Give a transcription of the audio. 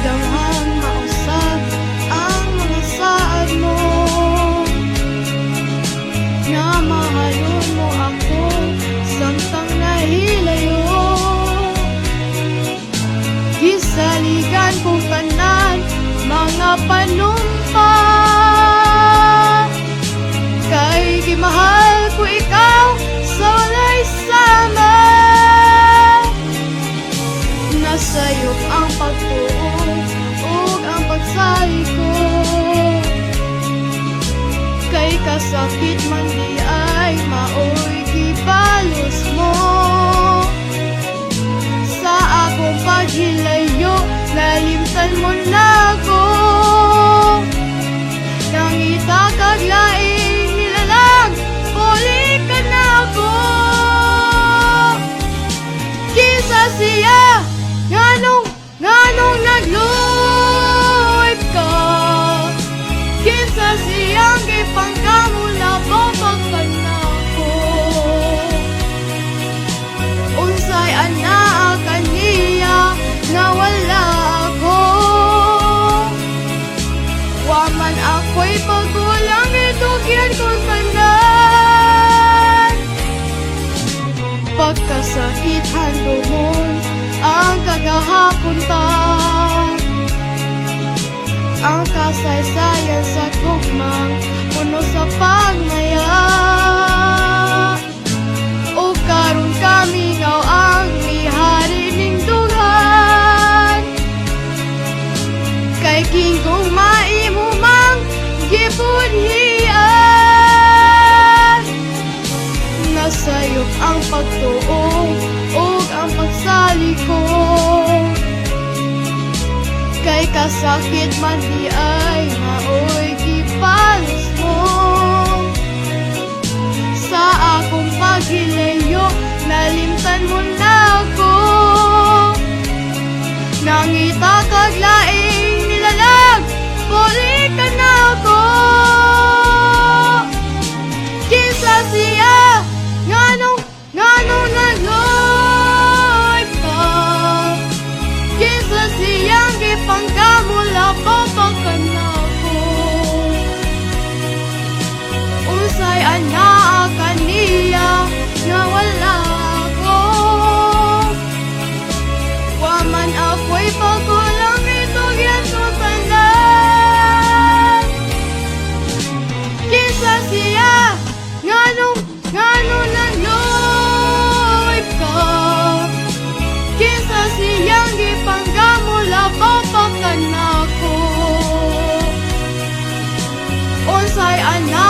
damhang mausap ang mga saad mo, na mahalon mo ako samtang nahilayo. Gisaligan ko kanan mga panumpa, kay gimahal ko ikaw sa walay sama. Nasayop ang pagtuo ug ang pagsali ko, kay kasakit man di ay maoy gibalos mo. Sa akong paghilayo nalimtan mo na ko, nangita kag laing nilalang puli ka na ako. Kinsa siya nganong nagluoy ka, kinsa siyang gipangkamula papagkan ako. Unsay anaa kaniya nga wala ako, waman ako'y pagkulang itugyan kong tanan. Pagkasakit handumon ang kagahapon pa, ang kasaysayan sa gugmang puno sa pagmaya. O karon kami ngaw ang mihari ning dughan, kay kingkong maimo mang gibudhian. Nasayop ang pagtuo ug ang pagsali ko, kay kasakit man di ay maoy gipalos mo. Sa akong paghilayo nalimtan mo na ako, nangita kag laing nilalang puli ka na ako. Kinsa siya nganong nagluoy ka, kinsa siyang gipangkamula papagkan ako. Unsay anaa kaniya nga wala ako, waman ako'y pagkulang itugyan kong tanan. Kinsa siya nganong nagluoy ka, kinsa siyang gipangkamula papagkan ako. Unsay ana